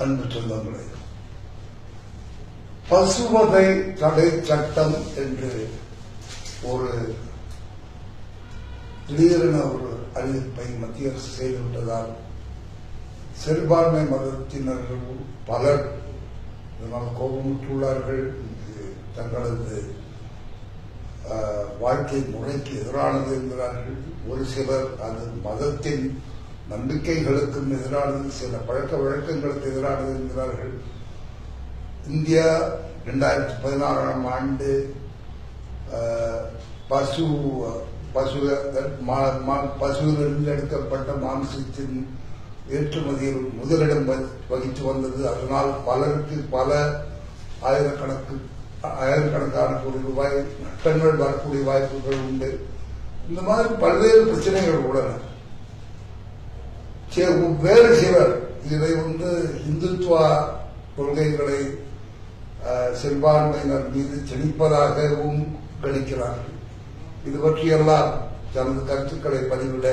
அன்பு சொந்தங்களே, பசுவதை தடை சட்டம் என்று ஒரு திடீரென ஒரு அறிவிப்பை மத்திய அரசு செய்துவிட்டதால் சிறுபான்மை மதத்தினர்கள் பலர் இதனால் கோபமுற்றுள்ளார்கள். தங்களது வாழ்க்கை முறைக்கு எதிரானது என்கிறார்கள். ஒரு சிலர் அது மதத்தின் நம்பிக்கைகளுக்கும் எதிரானது, சில பழக்க வழக்கங்களுக்கு எதிரானது என்கிறார்கள். இந்தியா 2016ஆம் ஆண்டு பசுவிலிருந்து எடுக்கப்பட்ட மாமிசத்தின் ஏற்றுமதியில் முதலிடம் வகித்து வந்தது. அதனால் பலருக்கு பல ஆயிரக்கணக்கான கோடி ரூபாய் நட்டங்கள் வரக்கூடிய வாய்ப்புகள் உண்டு. இந்த மாதிரி பல்வேறு பிரச்சனைகள் உள்ளன. வேறு சிலர் இதை இந்துத்துவ கொள்கைகளை சிறுபான்மையினர் மீது திணிப்பதாகவும் கணிக்கிறார்கள். இது பற்றியெல்லாம் தனது கருத்துக்களை பதிவிட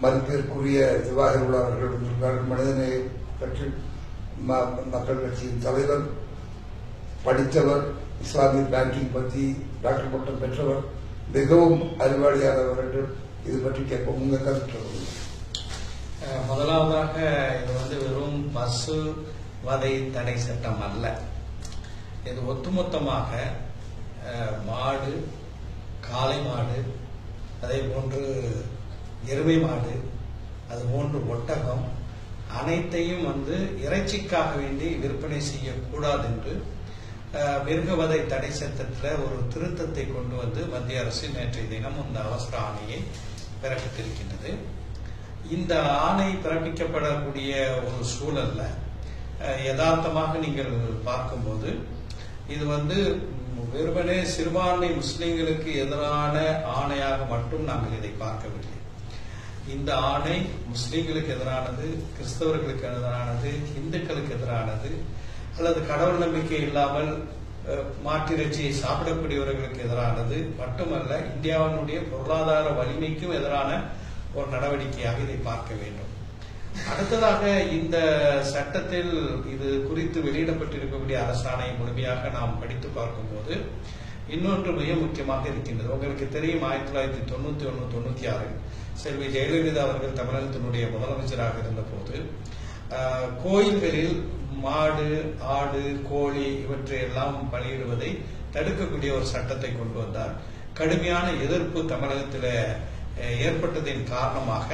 மதிப்பிற்குரிய திவாகர் உள்ளவர்கள் வந்திருக்கிறார்கள். மனிதநேய கட்சி மக்கள் கட்சியின் தலைவர், படித்தவர், இஸ்லாமிய பேங்கிங் பற்றி டாக்டர் பட்டம் பெற்றவர், மிகவும் அறிவாளியானவர் என்று இது பற்றி கேட்போம். உங்க கருத்து. முதலாவதாக இது வெறும் பசு வதை தடை சட்டம் அல்ல. இது ஒட்டுமொத்தமாக மாடு, காளை மாடு, அதே போன்று எருமை மாடு, அது போன்று ஒட்டகம் அனைத்தையும் இறைச்சிக்காக வேண்டி விற்பனை செய்யக்கூடாது என்று மிருகவதை தடை சட்டத்தில் ஒரு திருத்தத்தை கொண்டு மத்திய அரசு நேற்றைய தினம் இந்த அவசர ஆணையை பிறப்பித்திருக்கின்றது. இந்த ஆணை பிறப்பிக்கப்படக்கூடிய ஒரு சூழல்ல யதார்த்தமாக நீங்கள் பார்க்கும்போது இது வெறுமனே சிறுபான்மை முஸ்லிம்களுக்கு எதிரான ஆணையாக மட்டும் நாங்கள் இதை பார்க்கவில்லை. இந்த ஆணை முஸ்லிம்களுக்கு எதிரானது, கிறிஸ்தவர்களுக்கு எதிரானது, இந்துக்களுக்கு எதிரானது, அல்லது கடவுள் நம்பிக்கை இல்லாமல் மாட்டிறைச்சியை சாப்பிடக்கூடியவர்களுக்கு எதிரானது மட்டுமல்ல, இந்தியாவினுடைய பொருளாதார வலிமைக்கும் எதிரான ஒரு நடவடிக்கையாக இதை பார்க்க வேண்டும். அடுத்ததாக இந்த சட்டத்தில் இது குறித்து வெளியிடப்பட்டிருக்கக்கூடிய அரசாணை முழுமையாக நாம் படித்து பார்க்கும்போது இன்னொன்று மிக முக்கியமாக இருக்கின்றது. உங்களுக்கு தெரியும், 1991-96 செல்வி ஜெயலலிதா அவர்கள் தமிழகத்தினுடைய முதலமைச்சராக இருந்த போது கோயில்களில் மாடு, ஆடு, கோழி இவற்றையெல்லாம் பலியிடுவதை தடுக்கக்கூடிய ஒரு சட்டத்தை கொண்டு வந்தார். கடுமையான எதிர்ப்பு தமிழகத்தில் ஏற்பட்டதின் காரணமாக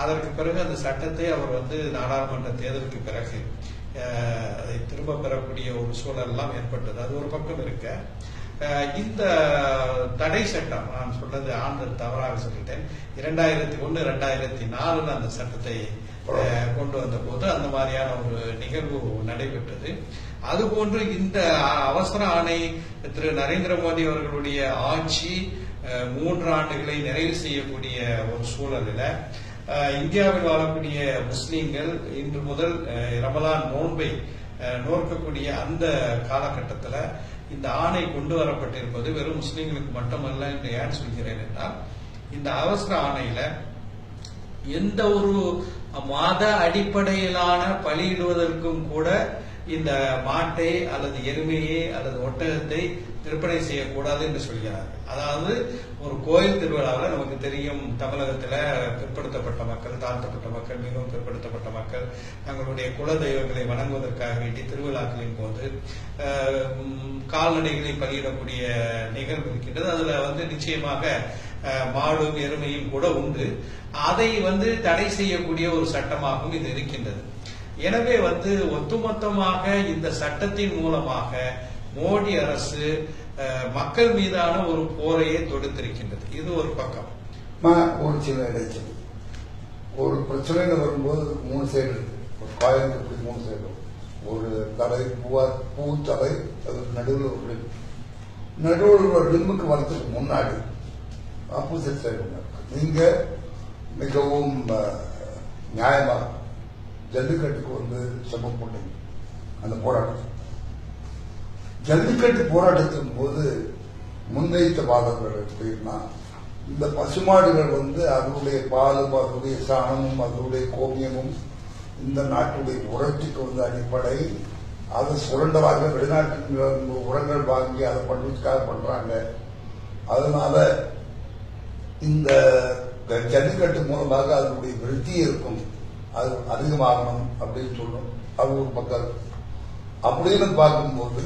அதற்கு பிறகு அந்த சட்டத்தை அவர் நாடாளுமன்ற தேர்தலுக்கு பிறகு அதை திரும்ப பெறக்கூடிய ஒரு சூழல் எல்லாம் ஏற்பட்டது. அது ஒரு பக்கம் இருக்க, இந்த தடை சட்டம், நான் சொன்னது ஆண்டு தவறாக சொல்லிட்டேன், 2001-2004 அந்த சட்டத்தை கொண்டு வந்த போது அந்த மாதிரியான ஒரு நிகழ்வு நடைபெற்றது. அதுபோன்று இந்த அவசர ஆணை திரு நரேந்திர மோடி அவர்களுடைய ஆட்சி 3 ஆண்டுகளை நிறைவு செய்யக்கூடிய ஒரு சூழலில் இந்தியாவில் வாழக்கூடிய முஸ்லீம்கள் இன்று முதல் ரமலான் நோன்பை நோக்கக்கூடிய அந்த காலகட்டத்தில் இந்த ஆணை கொண்டு வரப்பட்டிருப்பது வெறும் முஸ்லீம்களுக்கு மட்டுமல்ல என்று ஏன் சொல்கிறேன் என்றால், இந்த அவசர ஆணையில எந்த ஒரு மத அடிப்படையிலான பலியிடுவதற்கும் கூட இந்த மாட்டை அல்லது எருமையை அல்லது ஒட்டகத்தை விற்பனை செய்யக்கூடாது என்று சொல்கிறார்கள். அதாவது ஒரு கோயில் திருவிழாவில் நமக்கு தெரியும், தமிழகத்தில் பிற்படுத்தப்பட்ட மக்கள், தாழ்த்தப்பட்ட மக்கள், மிகவும் பிற்படுத்தப்பட்ட மக்கள் தங்களுடைய குல தெய்வங்களை வணங்குவதற்காக வேண்டி திருவிழாக்களின் போது கால்நடைகளை பலியிடக்கூடிய நிகழ்வு இருக்கின்றது. அதுல நிச்சயமாக மாடும் எருமையும் கூட உண்டு. அதை தடை செய்யக்கூடிய ஒரு சட்டமாகவும் இது இருக்கின்றது. எனவே ஒட்டுமொத்தமாக இந்த சட்டத்தின் மூலமாக மோடி அரசு மக்கள் மீதான ஒரு போரையை தொடுத்திருக்கின்றது. இது ஒரு பக்கம். ஒரு சில இடைச்சல், ஒரு பிரச்சனை வரும்போது 3 சைடு இருக்கு. ஒரு காயம் 3 சைடு, ஒரு தலை பூ தலை, அது நடுவில் ஒரு லிம்புக்கு வரத்துக்கு முன்னாடி ஆப்போசிட் சைடு நீங்க மிகவும் நியாயமாக ஜல்லிக்கட்டுக்கு சப்போர்ட் பண்ணீங்க. அந்த போராட்டம், ஜல்லிக்கட்டு போராட்டத்தின் போது முன்வைத்த வாதங்கள் எப்படின்னா, இந்த பசுமாடுகள் அதனுடைய பாலும், அதனுடைய சாணமும், அதனுடைய கோமியமும் இந்த நாட்டுடைய உரத்துக்கு அடிப்படை. அது சுரண்டவாக வெளிநாட்டு உரங்கள் வாங்கி அதை பண்ணுறதுக்காக பண்றாங்க. அதனால இந்த ஜல்லிக்கட்டு மூலமாக அதனுடைய விருத்தி இருக்கும், அது அதிகமாகணும் அப்படின்னு சொல்லணும். அது ஒரு பக்கம். அப்படின்னு பார்க்கும்போது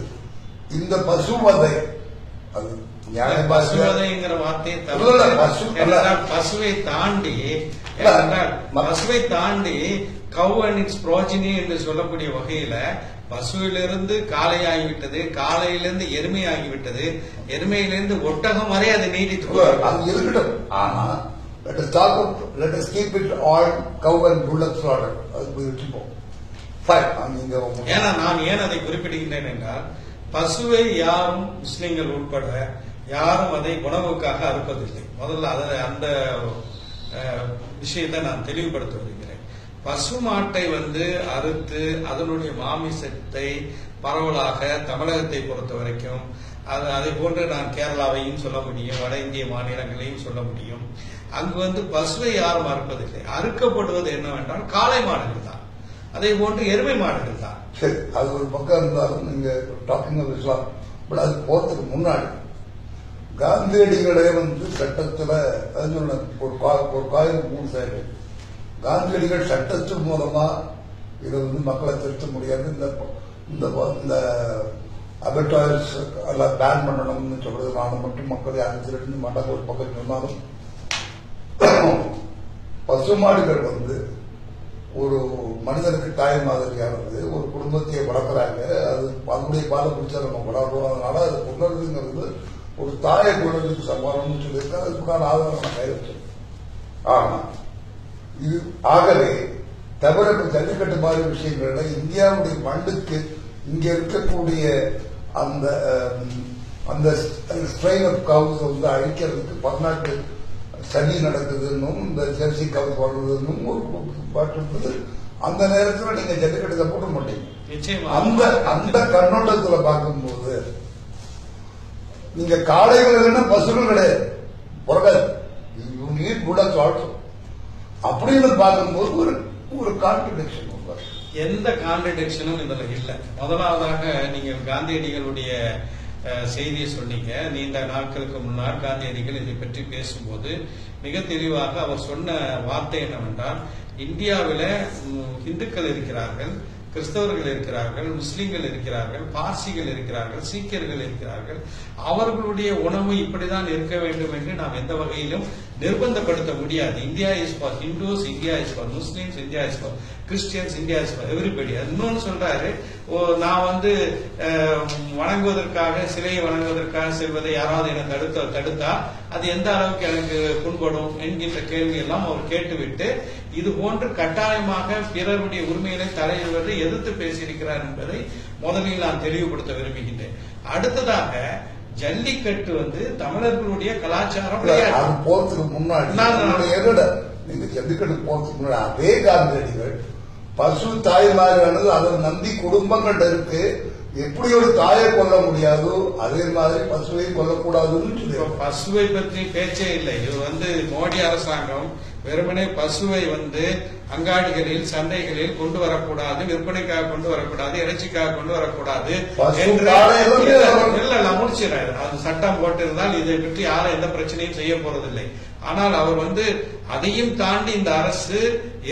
இந்த பசுவதை அது பசுவதைங்கிற வார்த்தையை பசுவை தாண்டி பசுவை தாண்டி கவ் அண்ட் இட்ஸ் ப்ரோஜினி என்று சொல்லக்கூடிய வகையில பசுவிலிருந்து காளை ஆகிவிட்டது, காளையிலிருந்து எருமை ஆகிவிட்டது, எருமையிலிருந்து ஒட்டகம் வரை அதை நீடித்து அங்க இருக்கட்டும். ஆனா let us keep it all cow and bullock slaughter. அது வச்சுப்போம். ஏன்னா நான் ஏன் அதை குறிப்பிடுகின்றேன் என்றால் பசுவை யாரும் முஸ்லிம்கள் உட்பட யாரும் அதை உணவுக்காக அறுப்பதில்லை. முதல்ல அந்த விஷயத்தை நான் தெளிவுபடுத்த வருகிறேன். பசு மாட்டை அறுத்து அதனுடைய மாமிசத்தை பரவலாக தமிழகத்தை பொறுத்த வரைக்கும் அதை போன்று நான் கேரளாவையும் சொல்ல முடியும், வட இந்திய மாநிலங்களையும் சொல்ல முடியும். அங்கு பசுவை யாரும் அறுப்பதில்லை. அறுக்கப்படுவது என்னவென்றால் காளை மாடுகள் தான், அதே போன்று எருமை மாடுகள் தான். சரி, அது ஒரு பக்கம் இருந்தாலும் நீங்க டாக்கிங் ஆஃப் இஸ்லாம், பட் அது போறதுக்கு முன்னாடி காந்தியடிகளே சட்டத்துல ஒரு காயம் 3 சைடு. காந்தியடிகள் சட்டத்தின் மூலமா இதை மக்களை திருத்த முடியாது. இந்த அபெட்டாய்ஸ் எல்லாம் பேன் பண்ணணும்னு சொல்றது நான் மட்டும் மக்கள் யாரும் திருட்டு மாட்டாங்க ஒரு பக்கம் சொன்னாலும், பசுமாடுகள் ஒரு மனிதனுக்கு தாய் மாதிரியானது. ஒரு குடும்பத்தையே வளர்க்குறாங்க, அது அதனுடைய பாலை பிடிச்சா நம்ம வளர்றோம். அதனால அது கொள்றதுங்கிறது ஒரு தாயை கொள்றதுக்கு சமாளம்னு சொல்லியிருக்காங்க. அதுக்குண்டான ஆதாரம் நான் கை வச்சேன். ஆனா இது ஆகவே தவிர ஜல்லிக்கட்டு மாதிரி விஷயங்கள்ல இந்தியாவுடைய மண்ணுக்கு இங்க இருக்கக்கூடிய அந்த அந்த ஸ்ட்ரெயின் ஆஃப் கவுஸ் அழிக்கிறதுக்கு பன்னாட்டு சனி நடக்குதுன்னும் இந்த ஜெர்சி கவுஸ் வர்றதுன்னும் ஒரு பாட்டு இருந்தது. அந்த நேரத்தில் நீங்க ஜல்லிக்கட்டு போட மாட்டீங்க. அந்த கண்ணோட்டத்தில் பார்க்கும்போது நீங்க காளைகள் பசுகள் கிடையாது, பிறகாது அப்படின்னு பார்க்கும்போது ஒரு கான்ட்ரடிக்ஷன். எந்த கான்ட்ரடிக்ஷனும் இதுல இல்ல. முதலாவதாக நீங்க காந்தியடிகளுடைய செய்தியை சொன்னீங்க. நீண்ட நாட்களுக்கு முன்னால் காந்தியடிகள் இதை பற்றி பேசும்போது மிக தெளிவாக அவர் சொன்ன வார்த்தை என்னவென்றால், இந்தியாவில இந்துக்கள் இருக்கிறார்கள், கிறிஸ்தவர்கள் இருக்கிறார்கள், முஸ்லிம்கள் இருக்கிறார்கள், பார்சிகள் இருக்கிறார்கள், சீக்கியர்கள் இருக்கிறார்கள். அவர்களுடைய உணவு இப்படிதான் இருக்க வேண்டும் என்று நாம் எந்த வகையிலும் நிர்பந்தப்படுத்த முடியாது. India is for Hindus, India is for Muslims, India is for Christians, India is for everybody. இன்னொன்னு சொல்றாரு, நான் வணங்குவதற்காக, சிலையை வணங்குவதற்காக செல்வதை யாராவது என தடுத்தா அது எந்த அளவுக்கு எனக்கு புண்படும் என்கின்ற கேள்வி எல்லாம் அவர் கேட்டுவிட்டு இது போன்று கட்டாயமாக பிறருடைய உரிமைகளை தலையிடுவதை எதிர்த்து பேசியிருக்கிறார் என்பதை முதலில் நான் தெளிவுபடுத்த விரும்புகின்றேன். அடுத்ததாக ஜல்லிக்கட்டு தமிழர்களுடைய கலாச்சாரம் போறதுக்கு முன்னாடி நீங்க ஜல்லிக்கட்டு போறதுக்கு முன்னாடி அதே காந்தியடிகள் பசு தாய்மாரானது அதை நம்பி குடும்பங்கள் இருக்கு, எப்படி ஒரு தாயை கொல்ல முடியாதோ அதே மாதிரி பசுவை கொல்லக்கூடாதுன்னு சொல்லி. பசுவை பற்றி பேச்சே இல்லை. இது மோடி அரசாங்கம் வெறுமனே பசுவை அங்காடிகளில் சந்தைகளில் கொண்டு வரக்கூடாது, விற்பனைக்காக கொண்டு வரக்கூடாது, இறைச்சிக்காக கொண்டு வரக்கூடாது இல்ல முடிச்சிடாரு. அது சட்டம் போட்டிருந்தால் இதை பற்றி யாரும் எந்த பிரச்சனையும் செய்ய போறதில்லை. ஆனால் அவர் அதையும் தாண்டி இந்த அரசு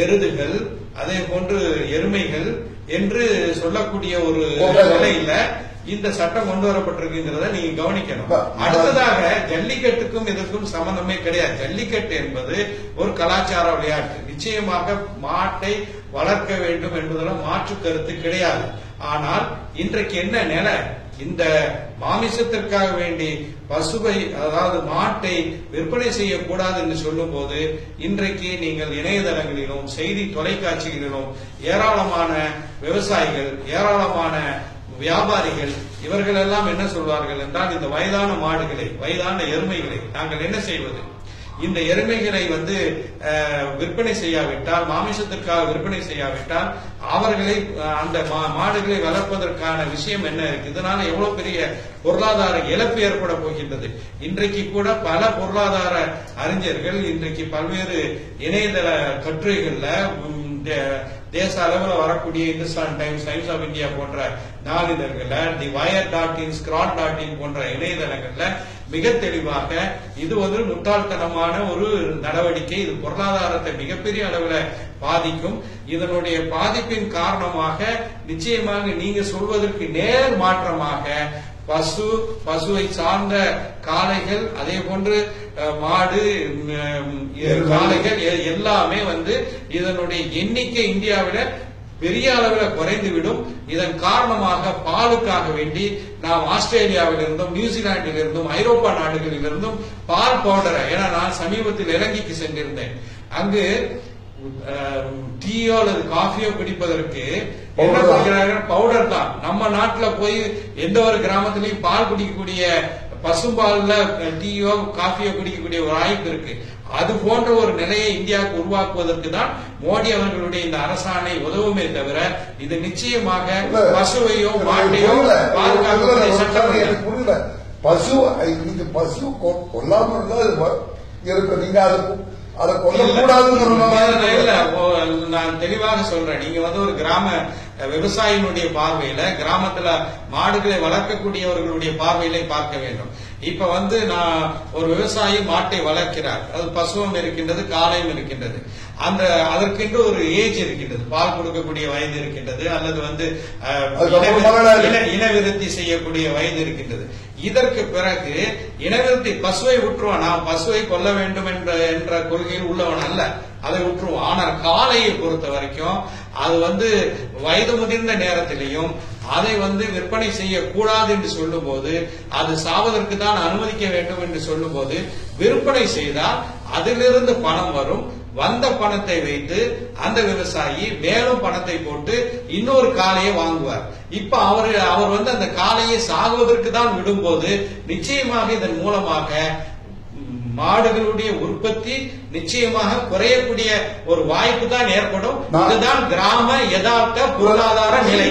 எருதுகள், அதே போன்று எருமைகள் என்று சொல்லக்கூடிய ஒரு நிலையில இந்த சட்டம் கொண்டு வரப்பட்டிருக்குங்கிறத நீங்க கவனிக்கணும். அடுத்ததாக ஜல்லிக்கட்டுக்கும் இதற்கும் சம்பந்தமே கிடையாது. ஜல்லிக்கட்டு என்பது ஒரு கலாச்சார விளையாட்டு. நிச்சயமாக மாட்டை வளர்க்க வேண்டும் என்பதில் மாற்று கருத்து கிடையாது. ஆனால் இன்றைக்கு என்ன நிலை, இந்த மாமிசத்திற்காக வேண்டி பசுவை, அதாவது மாட்டை விற்பனை செய்யக்கூடாது என்று சொல்லும் போது இன்றைக்கு நீங்கள் இணையதளங்களிலும் செய்தி தொலைக்காட்சிகளிலும் ஏராளமான விவசாயிகள், ஏராளமான வியாபாரிகள் இவர்கள் எல்லாம் என்ன சொல்வார்கள் என்றால், இந்த வயதான மாடுகளை, வயதான எருமைகளை நாங்கள் என்ன செய்வது? இந்த எருமைகளை விற்பனை செய்யாவிட்டால், மாமிசத்திற்காக விற்பனை செய்யாவிட்டால் அவர்களை, அந்த மாடுகளை வளர்ப்பதற்கான விஷயம் என்ன இருக்கு? இதனால எவ்வளவு பெரிய பொருளாதார இழப்பு ஏற்பட போகின்றது. இன்றைக்கு கூட பல பொருளாதார அறிஞர்கள் இன்றைக்கு பல்வேறு இணையதள கட்டுரைகள்ல தேச அளவில் வரக்கூடிய Hindustan Times, Times of India போன்ற நாளிதழ்கள்ல, தி wire.in, scroll.in போன்ற இணையதளங்கள்ல மிக தெளிவாக இது வந்து முட்டாள்தனமான ஒரு நடவடிக்கை, இது பொருளாதாரத்தை மிகப்பெரிய அளவில் பாதிக்கும். இதனுடைய பாதிப்பின் காரணமாக நிச்சயமாக நீங்க சொல்வதற்கு நேர் மாற்றமாக பசுவை சார்ந்த காளைகள், அதே போன்று மாடு, காளைகள் எல்லாமே வந்து இதனுடைய எண்ணிக்கை இந்தியாவில பெரிய அளவில் குறைந்துவிடும். இதன் காரணமாக பாலுக்காக வேண்டி நாம் ஆஸ்திரேலியாவில் இருந்தும், நியூசிலாந்தில் இருந்தும், ஐரோப்பா நாடுகளில் இருந்தும் பால் பவுடரை, ஏன்னா நான் சமீபத்தில் இலங்கைக்கு சென்றிருந்தேன், அங்கு டீயோ அல்லது காஃபியோ குடிப்பதற்கு என்ன குடிக்கிறார்கள்? பவுடர் தான். நம்ம நாட்டுல போய் எந்த ஒரு கிராமத்திலையும் பால் குடிக்கக்கூடிய பசும்பால்ல டீயோ காஃபியோ குடிக்கக்கூடிய ஒரு வாய்ப்பு இருக்கு. அது போன்ற ஒரு நிலையை இந்தியாவுக்கு உருவாக்குவதற்கு தான் மோடி அவர்களுடைய இந்த அரசாணை உதவுமே தவிர இது நிச்சயமாக பசுவையோ மாட்டையோ பாதுகாக்கக்கூடிய சட்டம் புரியல. பசு கொல்லாம இருந்தா இருக்கு, நீங்க அதை நான் தெளிவாக சொல்றேன். நீங்க வந்து ஒரு கிராம விவசாயினுடைய பார்வையில, கிராமத்துல மாடுகளை வளர்க்கக்கூடியவர்களுடைய பார்வையில பார்க்க வேண்டும். இப்ப வந்து நான் ஒரு விவசாயி மாட்டை வளர்க்கிறார், அது பசுவும் இருக்கின்றது, காளையும் இருக்கின்றது. அதற்கென்று ஒரு ஏஜ் இருக்கின்றது, பால் கொடுக்கக்கூடிய வயது இருக்கின்றது, அல்லது வந்து இனவிருத்தி செய்யக்கூடிய வயது இருக்கின்றது. இதற்கு பிறகு இனவிருத்தி பசுவை விட்டுருவான். நான் பசுவை கொல்ல வேண்டும் என்ற கொள்கையில் உள்ளவன் அல்ல, அதை விட்டுருவான். ஆனால் காளையை பொறுத்த வரைக்கும் அது வந்து வயது முதிர்ந்த நேரத்திலையும் அதை வந்து விற்பனை செய்யக்கூடாது என்று சொல்லும் போது, அது சாவதற்கு தான் அனுமதிக்க வேண்டும் என்று சொல்லும் போது, விற்பனை செய்தால் அதிலிருந்து பணம் வரும். வந்த பணத்தை வைத்து அந்த விவசாயி மேலும் பணத்தை போட்டு இன்னொரு காளையை வாங்குவார். இப்ப அவர் வந்து அந்த காளையை சாகுவதற்கு தான் விடும்போது நிச்சயமாக இதன் மூலமாக மாடுகளுடைய உற்பத்தி நிச்சயமாக குறையக்கூடிய ஒரு வாய்ப்பு தான் ஏற்படும். இதுதான் கிராம யதார்த்த பொருளாதார நிலை.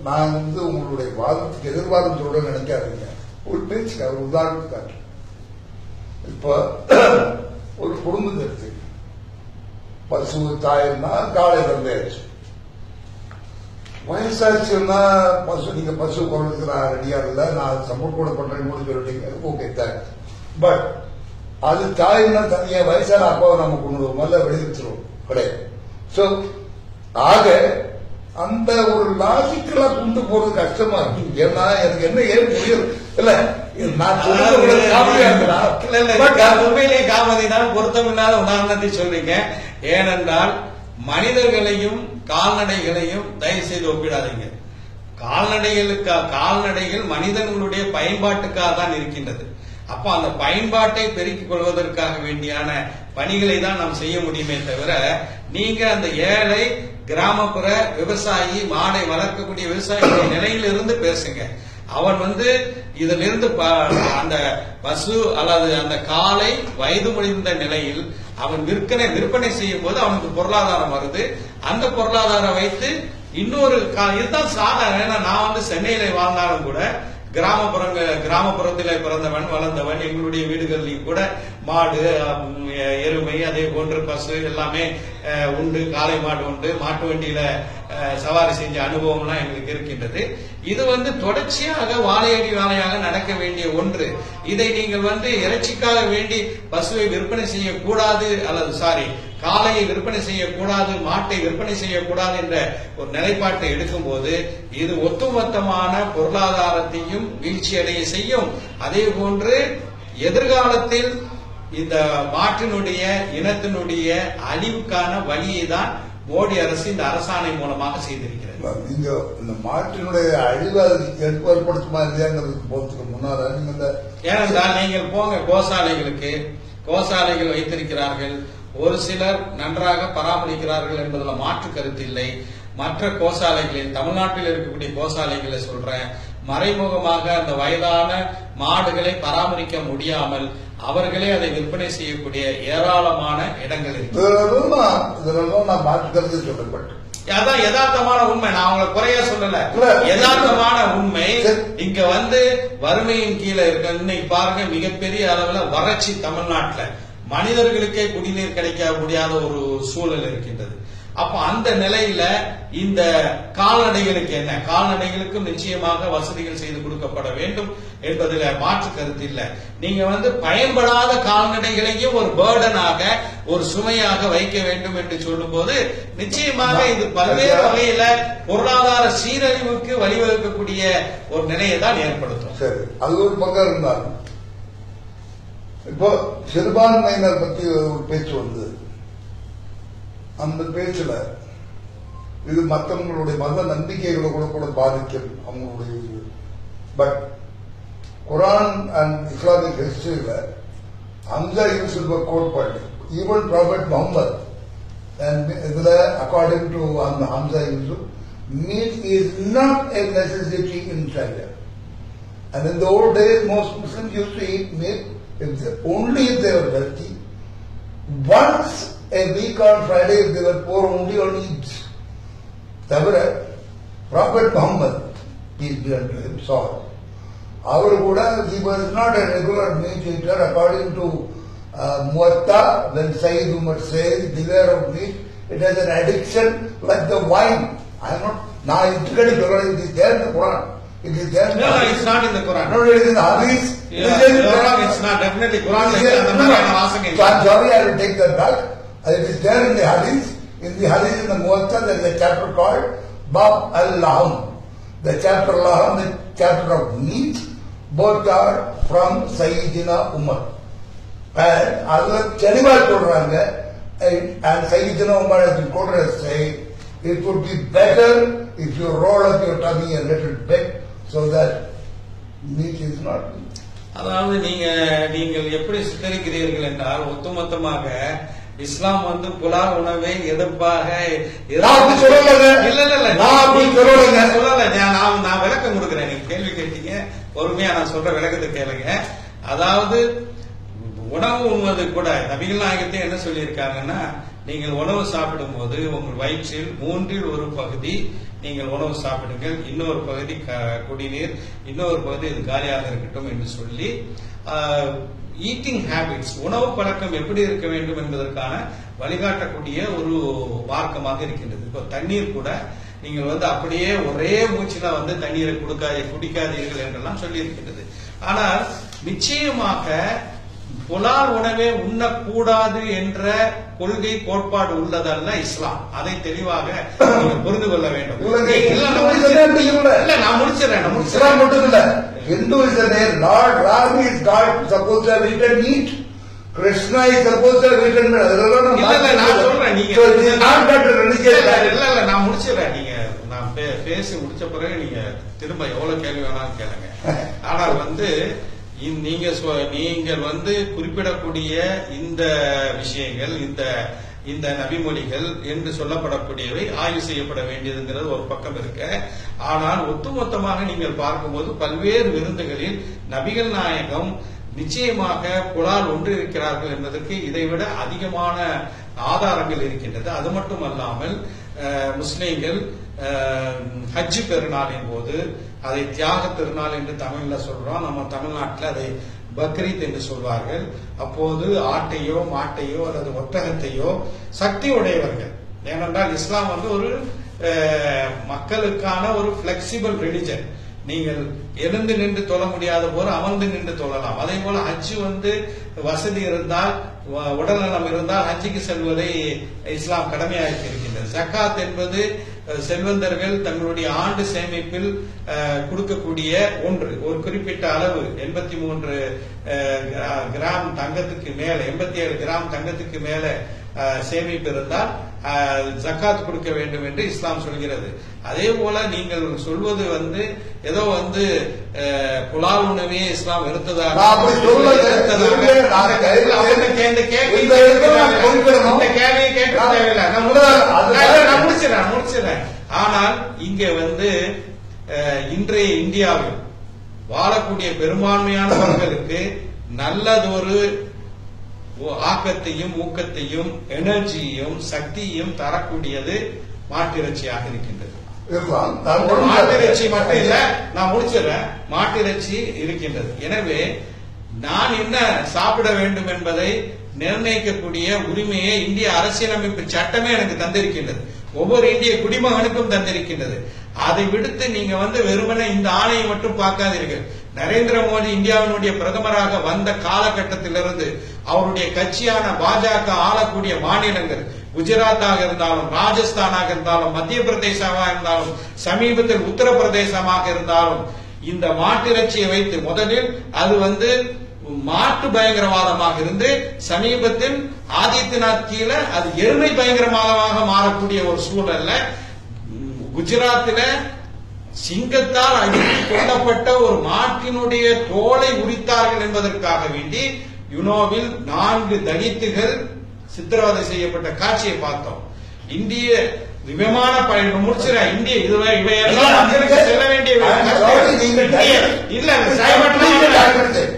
நான் வந்து உங்களுடைய வாதத்துக்கு எதிர்வாதம் சொல்ல நினைக்காதீங்க. ஒரு பேச்சுக்கு ஒரு உதாரணத்துக்காக, இப்ப ஒரு குடும்பத்தை எடுத்து பசு தாயம்னா காளை தந்தையாச்சு, வயசாச்சுன்னா பசு, நீங்க பசு கொள்றதுக்கு நான் ரெடியா இல்ல, நான் சப்போர்ட் கூட பண்றேன்னு சொல்லிட்டீங்க, ஓகே தேங்க்ஸ். பட் அது தாய்னா தனியா வயசான அப்பாவை நம்ம கொண்டு முதல்ல வெளியிட்டுருவோம் கிடையாது. சோ ஆக அந்த ஒரு லாஜிக்கலா கொண்டு போறது கஷ்டமா இருக்கு. ஏன்னா எனக்கு என்ன ஏன் புரியும் இல்ல, நான் உண்மையிலே காமெடி தான், பொருத்தமில்லாத உதாரணத்தை சொல்றீங்க. ஏனென்றால் மனிதர்களையும் கால்நடைகளையும் தயவு செய்து ஒப்பிடாதீங்க. கால்நடைகள் மனிதர்களுடைய பயன்பாட்டுக்காக தான் இருக்கின்றது. அப்ப அந்த பயன்பாட்டை பெருக்கிக் கொள்வதற்காக வேண்டியான பணிகளை தான் நாம் செய்ய முடியுமே தவிர, நீங்க அந்த ஏழை கிராமப்புற விவசாயி, மாடை வளர்க்கக்கூடிய விவசாயிகளுடைய நிலையிலிருந்து பேசுங்க. அவன் வந்து இதிலிருந்து அந்த பசு அல்லது அந்த காளை வயது முடிந்த நிலையில் அவன் விற்பனை செய்யும் போது அவனுக்கு பொருளாதாரம் வருது. அந்த பொருளாதாரம் வைத்து இன்னொரு இதுதான் சாதாரண. ஏன்னா நான் வந்து சென்னையில வாழ்ந்தாலும் கூட கிராமப்புறத்தில் பிறந்தவன் வளர்ந்தவன். எங்களுடைய வீடுகளில் கூட மாடு, எருமை, அதே போன்று பசு எல்லாமே உண்டு. காளை மாடு உண்டு. மாட்டு வண்டியில சவாரி செஞ்ச அனுபவம்லாம் எங்களுக்கு இருக்கின்றது. இது வந்து தொடர்ச்சியாக வாழையடி வாழையாக நடக்க வேண்டிய ஒன்று. இதை நீங்கள் வந்து இறைச்சிக்காக வேண்டி பசுவை விற்பனை செய்யக்கூடாது, அல்லது காளையை விற்பனை செய்யக்கூடாது, மாட்டை விற்பனை செய்யக்கூடாது என்ற ஒரு நிலைப்பாட்டை எடுக்கும் போது இது ஒட்டுமொத்தமான பொருளாதாரத்தையும் வீழ்ச்சியடைய செய்யும். அதே போன்று எதிர்காலத்தில் இந்த மாட்டினுடைய இனத்தினுடைய அழிவுக்கான வழியை தான் மோடி அரசு இந்த அரசாணை மூலமாக செய்திருக்கிறது. நீங்க இந்த மாட்டினுடைய அழிவை ஏற்படுத்துமா இல்லையாங்கிறதுக்கு போறதுக்கு முன்னால நீங்க ஏனென்றால் நீங்கள் போங்க கோசாலைகள் வைத்திருக்கிறார்கள். ஒரு சிலர் நன்றாக பராமரிக்கிறார்கள் என்பதில் மாற்று கருத்து இல்லை. மற்ற கோசாலைகளில், தமிழ்நாட்டில் இருக்கக்கூடிய கோசாலைகளை சொல்றேன், மறைமுகமாக அந்த வயதான மாடுகளை பராமரிக்க முடியாமல் அவர்களே அதை விற்பனை செய்யக்கூடிய ஏராளமான இடங்கள் இருக்கு. நான் மாற்று கருத்து சொல்றேன். அதான் யதார்த்தமான உண்மை. நான் அவங்களை குறைய சொல்லல, யதார்த்தமான உண்மை. இங்க வந்து வறுமையின் கீழே இருக்க இன்னைக்கு பாருங்க, மிகப்பெரிய அளவுல வறட்சி தமிழ்நாட்டுல. மனிதர்களுக்கே குடிநீர் கிடைக்க முடியாத ஒரு சூழல் இருக்கின்றது. அப்ப அந்த நிலையில இந்த கால்நடைகளுக்கு என்ன, கால்நடைகளுக்கும் நிச்சயமாக வசதிகள் செய்து கொடுக்கப்பட வேண்டும் என்பதில் மாற்று கருத்து இல்லை. நீங்க பயன்படாத கால்நடைகளையும் ஒரு பேர்டனாக, ஒரு சுமையாக வைக்க வேண்டும் என்று சொல்லும் போது நிச்சயமாக இது பல்வேறு வகையில பொருளாதார சீரழிவுக்கு வழிவகுக்கக்கூடிய ஒரு நிலையை தான் ஏற்படுத்தும். சரி, அது ஒரு பக்கம் இருந்தாலும் இப்போ சிறுபான்மையினர் பத்தி ஒரு பேச்சு வந்து, அந்த பேச்சுல இது மற்றவங்களுடைய மத நம்பிக்கைகளை கூட பாதிக்கும் அவங்களுடைய இது. பட் குரான் அண்ட் இஸ்லாமிக் ஹிஸ்டரியில ஹம்சா யூசுப் கோட் பண்ணி ஈவன் ப்ராஃபட் முகமது இதுல according to Hamza Yusuf, meat is not a necessity in China. And in the old days, most Muslims used to eat meat only if they were wealthy. Once a week on Friday, if they were poor, only on Eid. தவிர Prophet Muhammad, peace be unto him, saw it. அவர் கூட he was not a regular meat eater according to Muwatta, when Sayyid Umar says, beware of meat, it has an addiction like the wine. I am not, now it is there in the Quran. It is there. No, it's not in the Quran. No, it is in the Hadith. It's not definitely Quran. So I'm sorry, I will take that back. It is there in the Hadith. In the Hadith in the Muwatta, there is a chapter called Bab al-Laham. The chapter Laham, the chapter of meat, both are from Sayyidina Umar. And other Chaniba Kodranga, and Sayyidina Umar has been quoted as saying, it would be better if you roll up your tummy a little bit so that meat is not. அதாவது நீங்கள் எப்படி சித்தரிக்கிறீர்கள் என்றால், ஒட்டுமொத்தமாக இஸ்லாம் புலால் உணவை எதிர்ப்பாக நான் விளக்கம் கொடுக்கிறேன். நீங்க கேள்வி கேட்டீங்க, பொறுமையா நான் சொல்ற விளக்கத்தை கேளுங்க. அதாவது உணவு உண்பது கூட நபிகள் நாயகத்தை என்ன சொல்லியிருக்காங்கன்னா, நீங்கள் உணவு சாப்பிடும் போது உங்கள் வயிற்றில் 1/3 பகுதி நீங்கள் உணவு சாப்பிடுங்கள், இன்னொரு பகுதி குடிநீர், இன்னொரு பகுதி இது காலியாக இருக்கட்டும் என்று சொல்லி ஈட்டிங் ஹேபிட்ஸ், உணவு பழக்கம் எப்படி இருக்க வேண்டும் என்பதற்கான வழிகாட்டக்கூடிய ஒரு மார்க்கமாக இருக்கின்றது. இப்போ தண்ணீர் கூட நீங்கள் அப்படியே ஒரே மூச்சில தண்ணீரை குடிக்காதீர்கள் என்றெல்லாம் சொல்லி இருக்கின்றது. ஆனால் நிச்சயமாக புலால் உணவே உண்ணக்கூடாது என்ற கொள்கை கோட்பாடு உள்ளதல்ல இஸ்லாம். அதை தெளிவாக புரிந்து கொள்ள வேண்டும். நான் முடிச்சிடறேன். மட்டும் இல்ல, Hindu is a name. Lord Ram is God supposed to have eaten meat. Krishna is supposed to have eaten meat. நான் சொல்றேன், நீங்க நான் முடிச்சிடறேன். நீங்க நான் பேசி முடிச்ச பிறகு நீங்க திரும்ப எவ்வளவு கேள்வி வேணாலும் கேளுங்க. ஆனால் நீங்கள் குறிப்பிடக்கூடிய இந்த விஷயங்கள், இந்த நபிமொழிகள் என்று சொல்லப்படக்கூடியவை ஆய்வு செய்யப்பட வேண்டியதுங்கிறது ஒரு பக்கம் இருக்க. ஆனால் ஒட்டுமொத்தமாக நீங்கள் பார்க்கும்போது பல்வேறு விருந்துகளில் நபிகள் நாயகம் நிச்சயமாக புலால் ஒன்று இருக்கிறார்கள் என்பதற்கு இதைவிட அதிகமான ஆதாரங்கள் இருக்கின்றது. அது மட்டுமல்லாமல் முஸ்லிம்கள் ஹஜ் பெருநாளின் போது, அதை தியாக திருநாள் என்று தமிழ்ல சொல்றோம், நம்ம தமிழ்நாட்டில் அதை பக்ரீத் என்று சொல்வார்கள். அப்போது ஆட்டையோ மாட்டையோ அல்லது ஒட்டகத்தையோ சக்தி உடையவர்கள், ஏனென்றால் இஸ்லாம் ஒரு மக்களுக்கான ஒரு பிளெக்சிபிள் ரிலிஜன். நீங்கள் எழுந்து நின்று தொழ முடியாத போது அமர்ந்து நின்று தொழலாம். அதே போல ஹஜ் வசதி இருந்தால், உடல் நலம் இருந்தால் ஹஜ்ஜுக்கு செல்வதை இஸ்லாம் கடமையாக்கி இருக்கின்றது. ஜக்காத் என்பது செல்வந்தர்கள் தங்களுடைய ஆண்டு சேமிப்பில் கொடுக்கக்கூடிய ஒன்று. ஒரு குறிப்பிட்ட அளவு 83 கிராம் தங்கத்துக்கு மேல, 87 கிராம் தங்கத்துக்கு மேல சேமிப்பு இருந்தால் ஜக்காத் கொடுக்க வேண்டும் என்று இஸ்லாம் சொல்கிறது. அதே போல நீங்கள் சொல்வது ஏதோ புலால் உணவே இஸ்லாம் வெறுத்ததாக முடிச்சிடறேன். ஆனால் இங்க இன்றைய இந்தியாவில் வாழக்கூடிய பெரும்பான்மையானவர்களுக்கு நல்லதொரு ஆக்கத்தையும் ஊக்கத்தையும் எனர்ஜியையும் சக்தியையும் தரக்கூடியது மாட்டிறைச்சியாக இருக்கின்றது. மாட்டிறைச்சி மட்டும் இல்ல, நான் முடிச்சிடறேன், மாட்டிறைச்சி இருக்கின்றது. எனவே நான் என்ன சாப்பிட வேண்டும் என்பதை நிர்ணயிக்கக்கூடிய உரிமையை இந்திய அரசியலமைப்பு சட்டமே எனக்கு தந்திருக்கின்றது. ஒவ்வொரு இந்திய குடிமகனுக்கும் தந்திருக்கின்றது. அதை விடுத்து நீங்க வெறுமனே இந்த ஆணையை மட்டும் பார்க்காதீர்கள். நரேந்திர மோடி இந்தியாவினுடைய பிரதமராக வந்த காலகட்டத்திலிருந்து அவருடைய கட்சியான பாஜக ஆளக்கூடிய மாநிலங்கள் குஜராத்தாக இருந்தாலும், ராஜஸ்தானாக இருந்தாலும், மத்திய பிரதேசமாக இருந்தாலும், சமீபத்தில் உத்தரப்பிரதேசமாக இருந்தாலும், இந்த மாட்டிறைச்சியை வைத்து முதலில் அது மாட்டு பயங்கரவாதமாக இருந்து சமீபத்தில் ஆதித்யநாத் கீழே அது எருமை பயங்கரவாதமாக மாறக்கூடிய ஒரு சூழல்ல குஜராத்தில் சிங்கத்தால் அடித்து கொல்லப்பட்ட ஒரு மாட்டினுடைய தோலை உரித்தார்கள் என்பதற்காக வேண்டி யுனோவில் 4 தலித்துகள் சித்திரவதை செய்யப்பட்ட காட்சியை பார்த்தோம். இந்திய விமானப்படை முடிச்சிட இந்திய இவையெல்லாம் செல்ல வேண்டிய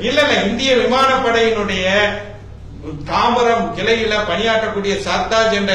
இல்ல இந்திய விமானப்படையினுடைய தாம்பரம் கிளையில பணியாற்றக்கூடிய சர்தாஜ் என்ற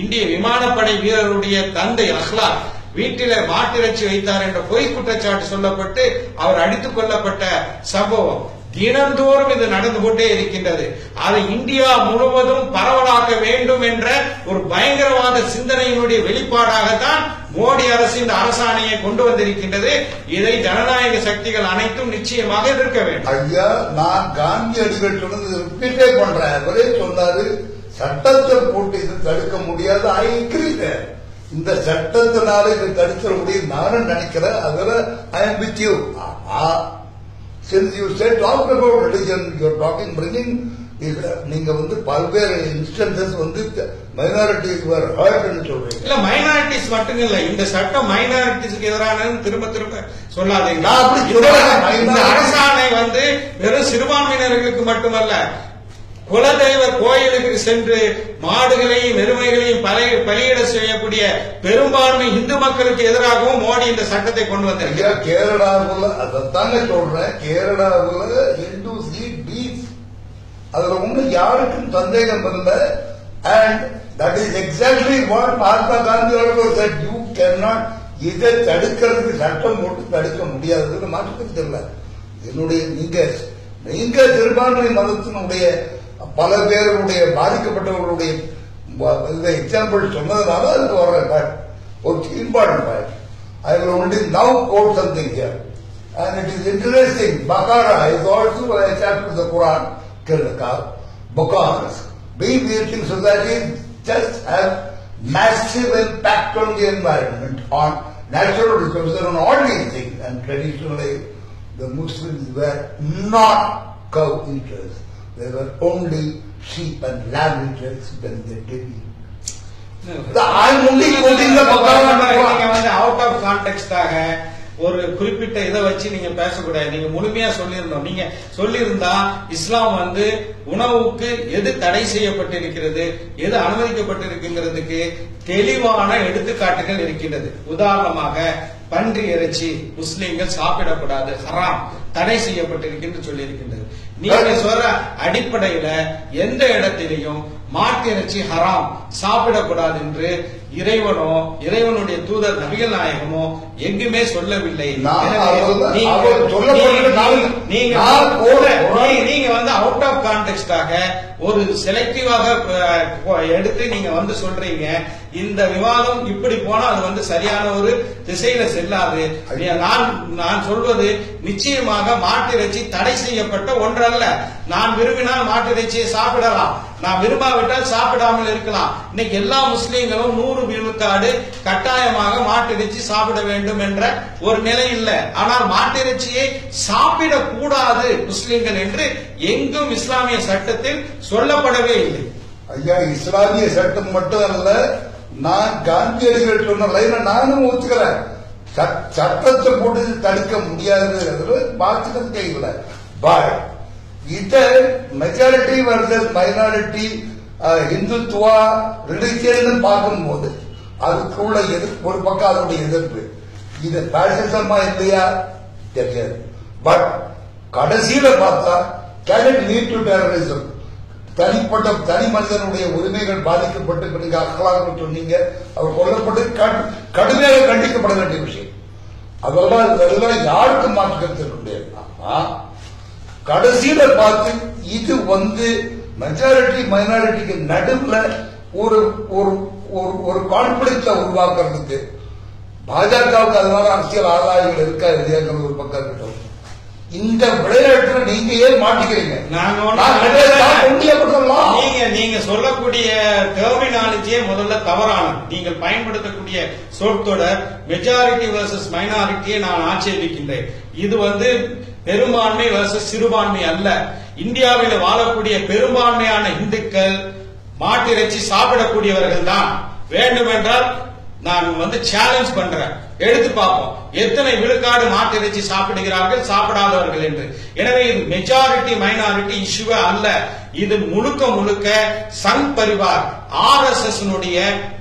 இந்திய விமானப்படை வீரருடைய தந்தை அஹ்லாக் வீட்டில மாட்டிறைச்சி வைத்தார் என்ற பொய் குற்றச்சாட்டு சொல்லப்பட்டு அவர் அடித்துக் கொல்லப்பட்ட சம்பவம் தினந்தோறும் இது நடந்து கொண்டே இருக்கின்றது. அதை இந்தியா முழுவதும் பரவலாக்க வேண்டும் என்ற ஒரு பயங்கரவாத சிந்தனையினுடைய வெளிப்பாடாகத்தான் மோடி அரசு இந்த அரசாணையை கொண்டு வந்திருக்கின்றது. இதை ஜனநாயக சக்திகள் அனைத்தும் நிச்சயமாக எதிர்க்க வேண்டும். ஐயா, நான் காந்தியடிகள் சொன்னது ரிப்பீட்டே பண்றேன். அவரே சொன்னாரு சட்டத்தை போட்டு இது தடுக்க முடியாது. இந்த சட்டத்தினால இது தடுக்க முடியும் நானும் நினைக்கிறேன். அதுல I am with you. Since you said talk about religion, you are talking bringing நீங்க பல்வேறு இன்ஸ்டன்சஸ் மைனாரிட்டிஸ் were hurt ன்னு சொல்றீங்க. இல்ல மைனாரிட்டிஸ் மட்டும் இல்ல, இந்த சட்டம் மைனாரிட்டிஸ்க்கு எதிரானது திரும்ப சொல்லாதீங்க. இந்த அரசாணை வெறும் சிறுபான்மையினர்களுக்கு மட்டுமல்ல, குலதெய்வ கோயிலுக்கு சென்று மாடுகளையும் எருமைகளையும் பலியிட செய்யக்கூடிய பெரும்பான்மை இந்து மக்களுக்கு எதிராகவும் மோடி இந்த சட்டத்தை கொண்டு வந்திருக்கிறார். கேரளாவில் அதைத்தாங்க சொல்றேன். கேரளாவில் இந்துஸ் ஈட் பீஃப். அதுல ஒன்னும் யாருக்கும் சந்தேகம் இல்லை. And that is exactly what Mahatma Gandhi அவர்கள் said, you cannot இதை தடுக்கிறதுக்கு சட்டம் போட்டு தடுக்க முடியாதுன்னு மாற்றுக்கிறது தெரியல. என்னுடைய நீங்க சிறுபான்மை மதத்தினுடைய பல பேருடைய பாதிக்கப்பட்டவர்களுடைய எக்ஸாம்பிள் சொன்னதுனால அதுக்கு வர்றேன். ஒரு important point. I will only now quote something here. And it is interesting. Bakara is also a chapter of the Quran. Because being societies just have massive impact on the environment, on natural resources, on all these things. And traditionally, the Muslims were not cow eaters. They were only sheep and lamb eaters when they did eat. I'm only quoting the Bakara. Out of context ஒரு குறிப்பிட்ட இதை வச்சு நீங்க பேசக்கூடாது. நீங்க முழுமையா சொல்லியிருந்தோம். நீங்க சொல்லியிருந்தா இஸ்லாம் உணவுக்கு எது தடை செய்யப்பட்டிருக்கிறது, எது அனுமதிக்கப்பட்டிருக்குங்கிறதுக்கு தெளிவான எடுத்துக்காட்டுகள் இருக்கின்றது. உதாரணமாக பன்றி இறைச்சி முஸ்லிம்கள் சாப்பிடக்கூடாது, ஹராம், தடை செய்யப்பட்டிருக்கின்ற சொல்லி இருக்கின்றது. நீங்க சொல்ற அடிப்படையில எந்த இடத்திலையும் மாட்டு இறைச்சி ஹராம் சாப்பிடக்கூடாது என்று இறைவனோ இறைவனுடைய தூதர் நபிகள் நாயகமோ எங்குமே சொல்லவில்லை. நீங்க அவுட் ஆஃப் கான்டெக்ஸ்டாக ஒரு செலக்டிவாக எடுத்து நீங்க சொல்றீங்க. இந்த விவாதம் இப்படி போனா அது சரியான ஒரு திசையில செல்லாது. நான் சொல்வது நிச்சயமாக மாட்டிறைச்சி தடை செய்யப்பட்ட ஒன்றல்ல. நான் விரும்பினால் மாட்டிறைச்சியை சாப்பிடலாம், நான் விரும்பாவிட்டால் சாப்பிடாமல் இருக்கலாம். இன்னைக்கு எல்லா முஸ்லீம்களும் 100 விழுக்காடு கட்டாயமாக மாட்டிறைச்சி சாப்பிட வேண்டும் என்ற ஒரு நிலை இல்லை. ஆனால் மாட்டிறைச்சியை சாப்பிடக்கூடாது முஸ்லீம்கள் என்று எங்கும் இஸ்லாமிய சட்டத்தில் சொல்லப்படவே இல்லை. ஐயா, இஸ்லாமிய சட்டம் மட்டும் அல்ல, நான் காந்தியடிகள் சொன்ன லைனை நானும் ஒத்துக்கிறேன். சட்டத்தை போட்டு தடுக்க முடியாது மாற்றுக்கிறதுக்கே இல்லை. பட் இத majority versus minority, Hindutva, religion பார்க்கும்போது அதுக்குள்ள ஒரு பக்கம் அதனுடைய எதிர்ப்பு. இது பாசிசமா இல்லையா தெரியாது. பட் கடைசியில பார்த்தா can it lead to terrorism? தனிப்பட்ட தனி மனிதனுடைய உரிமைகள் பாதிக்கப்பட்டு நீங்க அகலாக சொன்னீங்க, அவர் கொல்லப்பட்டு கடுமையாக கண்டிக்கப்பட வேண்டிய விஷயம். அதெல்லாம் யாருக்கும் மாற்றுக்கிறது இருக்க முடியாது. கடைசியில பார்த்து இது மெஜாரிட்டி மைனாரிட்டிக்கு நடுவுல ஒரு ஒரு கான்பிடன்ஸை உருவாக்குறதுக்கு பாஜகவுக்கு அதனால அரசியல் ஆதாயங்கள் இருக்கா இல்லையாங்கிறது ஒரு பக்கம் இருக்கட்டும். இந்த விளையாட்டுல நீங்க ஏன் மாட்டிக்கிறீங்க? நீங்க சொல்லக்கூடிய டெர்மினாலஜியே முதல்ல தவறானது. நீங்கள் பயன்படுத்தக்கூடிய சொற்றொடர் மெஜாரிட்டி வர்சஸ் மைனாரிட்டியை நான் ஆட்சேபிக்கின்றேன். இது பெரும்பான்மை வர்சஸ் சிறுபான்மை அல்ல. இந்தியாவில் வாழக்கூடிய பெரும்பான்மையான இந்துக்கள் மாட்டிறைச்சி சாப்பிடக்கூடியவர்கள் தான். வேண்டுமென்றால் நான் சேலஞ்ச் பண்றேன், எடுத்து பார்ப்போம் எத்தனை விழுக்காடு மாட்டிறைச்சி சாப்பிடுகிறார்கள் சாப்பிடாதவர்கள் என்று. எனவே இது மெஜாரிட்டி மைனாரிட்டி இஷ்யூவே அல்ல. இது முழுக்க முழுக்க சங் பரிவார் RSS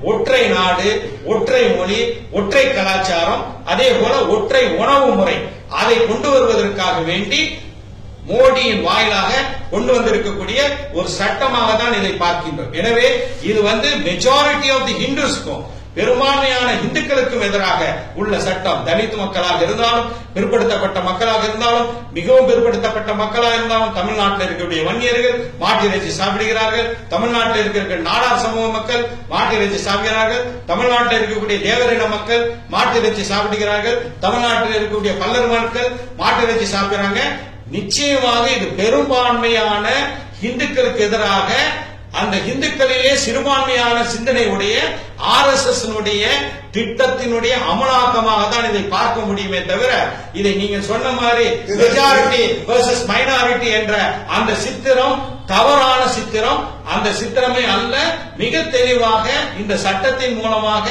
ஒற்றை நாடு, ஒற்றை மொழி, ஒற்றை கலாச்சாரம், அதே போல ஒற்றை உணவு முறை, அதை கொண்டு வருவதற்காக வேண்டி மோடியின் வாயிலாக கொண்டு வந்திருக்கக்கூடிய ஒரு சட்டமாக தான் இதை பார்க்கின்றோம். எனவே இது மெஜாரிட்டி ஆஃப் தி ஹிந்துஸ்க்கும் பெரும்பான்மையான இந்துக்களுக்கும் எதிராக உள்ள சட்டம். தலித் மக்களாக இருந்தாலும், பிற்படுத்தப்பட்ட மக்களாக இருந்தாலும், மிகவும் பிற்படுத்தப்பட்ட மக்களாக இருந்தாலும், தமிழ்நாட்டில் இருக்கக்கூடிய வன்னியர்கள் மாட்டிறைச்சி சாப்பிடுகிறார்கள், தமிழ்நாட்டில் இருக்கிற நாடார் சமூக மக்கள் மாட்டிறைச்சி சாப்பிடுகிறார்கள், தமிழ்நாட்டில் இருக்கக்கூடிய தேவரின மக்கள் மாட்டிறைச்சி சாப்பிடுகிறார்கள், தமிழ்நாட்டில் இருக்கக்கூடிய பல்லர் மக்கள் மாட்டிறைச்சி சாப்பிடுறாங்க. நிச்சயமாக இது பெரும்பான்மையான இந்துக்களுக்கு எதிராக, அந்த இந்துக்களிலே சிறுபான்மையான சிந்தனையுடைய RSS திட்டத்தினுடைய அமலாக்கமாக தான் இதை பார்க்க முடியுமே தவிர, இதை நீங்க சொன்ன மாதிரி மெஜாரிட்டி வர்சஸ் மைனாரிட்டி என்ற அந்த சித்திரம் தவறான சித்திரம். அந்த சித்திரமே அல்ல. மிக தெளிவாக இந்த சட்டத்தின் மூலமாக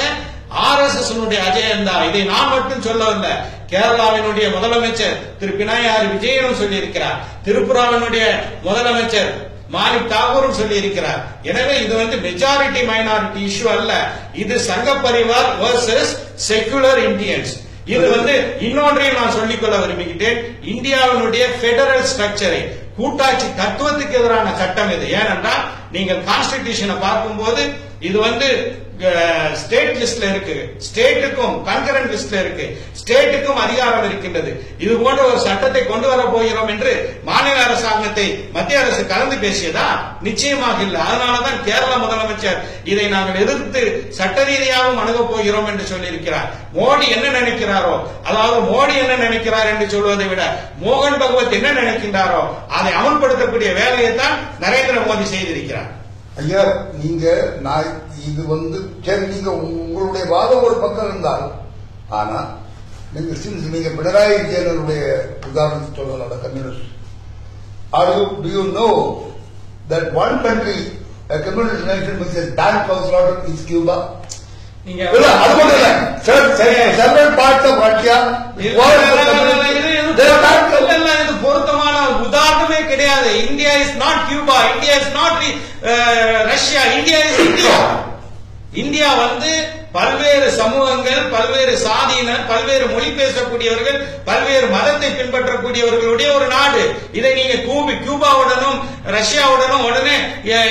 RSS அஜெண்டா, இதை நான் மட்டும் சொல்லவில்லை, கேரளாவினுடைய முதலமைச்சர் திரு பினராயி விஜயனும் சொல்லியிருக்கிறார், திரிபுராவினுடைய முதலமைச்சர் மாலிக் தாகூரும் சொல்லி இருக்கிறார். எனவே இது மெஜாரிட்டி மைனாரிட்டி இஷ்யூ அல்ல. இது சங்க பரிவார் வர்சஸ் செகுலர் இந்தியன்ஸ். இது இன்னொன்றையும் நான் சொல்லிக்கொள்ள விரும்புகிறேன். இந்தியாவினுடைய பெடரல் ஸ்ட்ரக்சரை, கூட்டாட்சி தத்துவத்துக்கு எதிரான சட்டம் இது. ஏனென்றால் நீங்கள் கான்ஸ்டிடியூஷனை பார்க்கும்போது இது ஸ்டேட் லிஸ்ட்ல இருக்கு, ஸ்டேட்டுக்கும் கன்கரண்ட் லிஸ்ட்ல இருக்கு, ஸ்டேட்டுக்கும் அதிகாரம் இருக்கின்றது. இது போன்ற ஒரு சட்டத்தை கொண்டு வர போகிறோம் என்று மாநில அரசாங்கத்தை மத்திய அரசு கலந்து பேசியதா? நிச்சயமாக இல்லை. அதனாலதான் கேரள முதலமைச்சர் இதை நாங்கள் எதிர்த்து சட்ட ரீதியாகவும் அணுகப் போகிறோம் என்று சொல்லியிருக்கிறார். மோடி என்ன நினைக்கிறாரோ, அதாவது மோடி என்ன நினைக்கிறார் என்று சொல்வதை விட மோகன் பகவத் என்ன நினைக்கின்றாரோ அதை அமல்படுத்தக்கூடிய வேலையை தான் நரேந்திர மோடி செய்திருக்கிறார். ஐயா, நீங்க இது சரி, நீங்க உங்களுடைய வாதம் ஒரு பக்கம் இருந்தால், ஆனா நீங்க பினராயி விஜயனுடைய உதாரணத்தை சொல்லலாம். Communist, do you know that one country, a communist nation which has banned cow slaughter is Cuba? அது மட்டும் இல்ல, several parts of Russia, இது பொருத்தமான உதாரணமே கிடையாது. India is not Cuba, India is not Russia, India is India. India பல்வேறு சமூகங்கள், பல்வேறு சாதியினர், பல்வேறு மொழி பேசக்கூடியவர்கள், பல்வேறு மதத்தை பின்பற்றக்கூடியவர்களுடைய ஒரு நாடு. இதை நீங்க கியூபாவுடனும் ரஷ்யாவுடனும் உடனே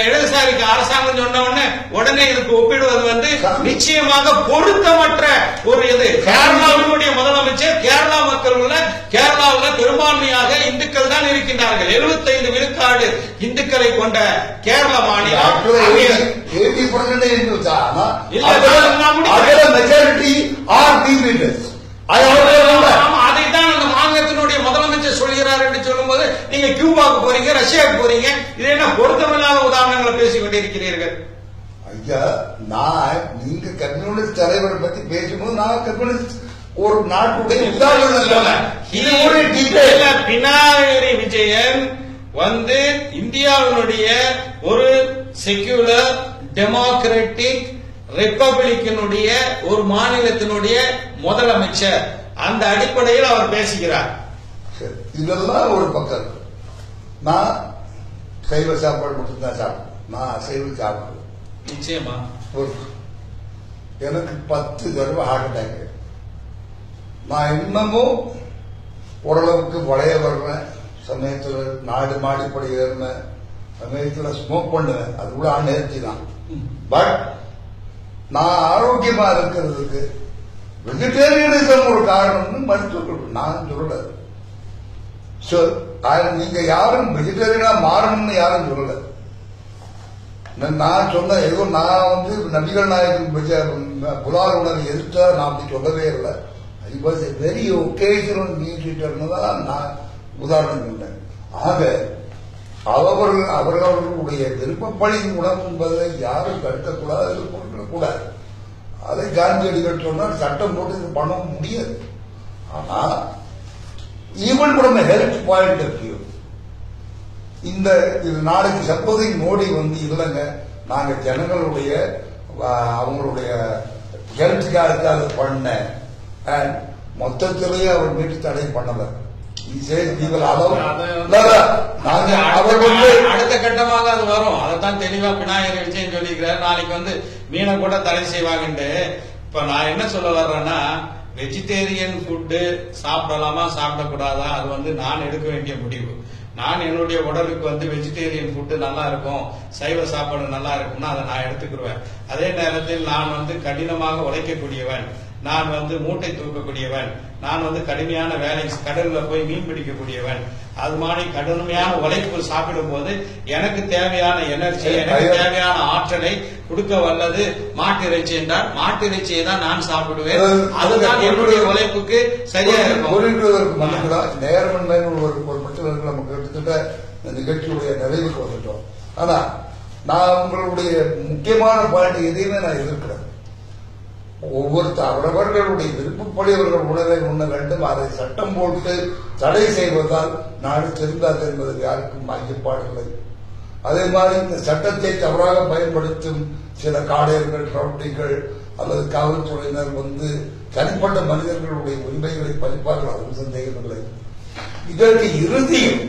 இடதுசாரிக்கு அரசாங்கம் சொன்ன உடனே இதுக்கு ஒப்பிடுவது நிச்சயமாக பொருத்தமற்ற ஒரு இது. கேரளாவினுடைய முதலமைச்சர் கேரளா மக்கள் கேரளாவில் பெரும்பான்மையாக இந்துக்கள் தான் இருக்கின்றார்கள். 75 விழுக்காடு இந்துக்களை கொண்ட கேரள மாநிலம். அதைத்தான் அந்த மாநிலத்தினுடைய முதலமைச்சர் சொல்கிறார் என்று சொல்லும்போது நீங்க கியூபாவுக்கு போறீங்க, ரஷ்யாவுக்கு போறீங்க. இது என்ன பொருத்தமில்லாத உதாரணங்களை பேசிக் கொண்டிருக்கிறீர்கள்? ஐயா, நீங்க கம்யூனிஸ்ட் தலைவரை பத்தி பேசும்போது நான் கம்யூனிஸ்ட் ஒரு நாட்டுடைய உதாரணம். பினராயி விஜயன் இந்தியாவினுடைய ஒரு செக்யூலர் டெமோக்ராட்டிக் ரிப்பப்ளிக்கினுடைய ஒரு மாநிலத்தினுடைய முதலமைச்சர். அந்த அடிப்படையில் அவர் பேசுகிறார். இதெல்லாம் ஒரு பக்கம். நான் சைவ சாப்பாடு மட்டும்தான் சாப்பிடுவேன். நான் அசைவ சாப்பிடுவேன். நிச்சயமா எனக்கு 10 தடவை ஹார்ட் அட்டாக். நான் இன்னமும் ஓரளவுக்கு வளைய வருவேன். சமயத்துல நாடு மாடிப்படி ஏறுவேன். சமயத்துல ஸ்மோக் பண்ணுவேன். அது கூட அன்ஹெல்தி தான். பட் நான் ஆரோக்கியமா இருக்கிறதுக்கு வெஜிடேரியனிசம் ஒரு காரணம்னு மருத்துவர்கள் நான் சொல்லல. நீங்க யாரும் வெஜிடேரியனா மாறணும்னு யாரும் சொல்லல. நான் சொன்ன ஏதோ நான் வந்து நபிகள் நாயகன் புலால் உணவை எதிர்த்தா நான் அப்படி சொல்லவே இல்லை. It was a very occasional மீட்டர்னு தான் நான் உதாரணம் சொன்னேன். ஆக அவர்களுடைய விருப்பப்படி உணவு என்பதை யாரும் தடுக்கக்கூடாது, எதிர்கொள்ளக்கூடாது. அதை காந்தியடிகள் சொன்னால் சட்டம் போட்டு இது பண்ண முடியாது. ஆனா even from health point of view இந்த நாளைக்கு சப்போசிங் மோடி வந்து இல்லைங்க நாங்க ஜனங்களுடைய அவங்களுடைய ஹெல்த்துக்காக பண்ண மொத்தத்திலேயே அவர் மீட்டு தடை பண்ணல. அடுத்த கட்டமாக அது வரும். அதைத்தான் தெளிவா விநாயகர் விஜயன் சொல்லிக்கிறார். நாளைக்கு வந்து மீனை கூட தடை செய்வாங்கன்னு. இப்ப நான் என்ன சொல்ல வர்றேன்னா, வெஜிடேரியன் ஃபுட்டு சாப்பிடலாமா சாப்பிடக்கூடாதா அது வந்து நான் எடுக்க வேண்டிய முடிவு. நான் என்னுடைய உடலுக்கு வந்து வெஜிடேரியன் ஃபுட்டு நல்லா இருக்கும், சைவ சாப்பாடு நல்லா இருக்கும்னா அதை நான் எடுத்துக்கிடுவேன். அதே நேரத்தில் நான் வந்து கடினமாக உழைக்கக்கூடியவன், நான் வந்து மூட்டை தூக்கக்கூடியவன், நான் வந்து கடுமையான வேலை கடல்ல போய் மீன் பிடிக்கக்கூடியவன். அது மாதிரி கடுமையான உழைப்பு சாப்பிடும் போது எனக்கு தேவையான எனர்ஜி, எனக்கு தேவையான ஆற்றலை கொடுக்க வல்லது மாட்டு இறைச்சி என்றால் மாட்டு இறைச்சியை தான் நான் சாப்பிடுவேன். அதுதான் என்னுடைய உழைப்புக்கு சரியா இருக்கும். நேர்மன்மை ஒரு பட்சத்தில் நமக்கு எடுத்துட்ட இந்த நிகழ்ச்சியுடைய நிறைவுக்கு வந்துட்டோம். ஆனா நான் உங்களுடைய முக்கியமான பாயிண்ட் எதையுமே நான் எதிர்க்கிறேன். அவரவர்களுடைய விருப்பப்படி அவர்கள் உணவை உண்ண வேண்டும். அதை சட்டம் போட்டு தடை செய்வதால் நாடு சிறந்தது என்பது யாருக்கும் ஐயப்பாடில்லை. அதே மாதிரி இந்த சட்டத்தை தவறாக பயன்படுத்தும் சில காடையர்கள், ரவுடிகள் அல்லது காவல்துறையினர் வந்து தனிப்பட்ட மனிதர்களுடைய உரிமைகளை பறிப்பார்கள், அதுவும் சந்தேகமில்லை. இதற்கு இறுதியில்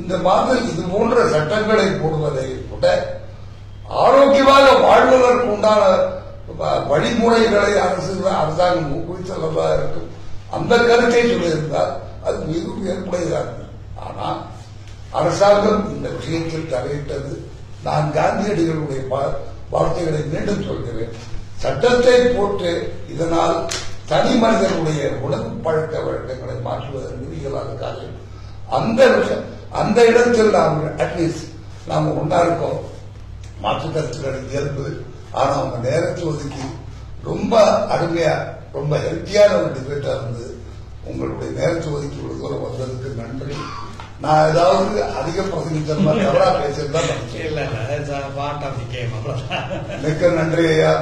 இந்த மாதிரி இது போன்ற சட்டங்களை போடுவதை விட ஆரோக்கியமாக வாழ்வதற்கு உண்டான வழிமுறைகளை அரசாங்கம் ஊக்குவித்தல்லவா இருக்கும். அந்த கருத்தை சொல்லியிருந்தால் அது மிகவும் ஏற்புடையதாக இருக்கும். ஆனால் அரசாங்கம் இந்த விஷயத்தில் தலையிட்டது. நான் காந்தியடிகளுடைய வார்த்தைகளை மீண்டும் சொல்கிறேன். சட்டத்தை போட்டு இதனால் தனி மனிதனுடைய உணவு பழக்க வழக்கங்களை மாற்றுவதற்கு இயலாத காரியம். அந்த இடத்தில் நாம் அட்லீஸ்ட் நாம் ஒன்னா இருக்கோம். மாற்று கருத்துக்களை இயல்பு. ஆனா அவங்க நேரத்தை ஒதுக்கி ரொம்ப அருமையா ரொம்ப ஹெல்த்தியான ஒரு டிபேட்டா இருந்து உங்களுடைய நேரத்தை ஒதுக்கி ஒரு தூரம் வந்ததுக்கு நன்றி. நான் ஏதாவது அதிக பிரசங்கிச்ச மாதிரி தவறா பேசியிருந்தா மிக்க நன்றி ஐயா.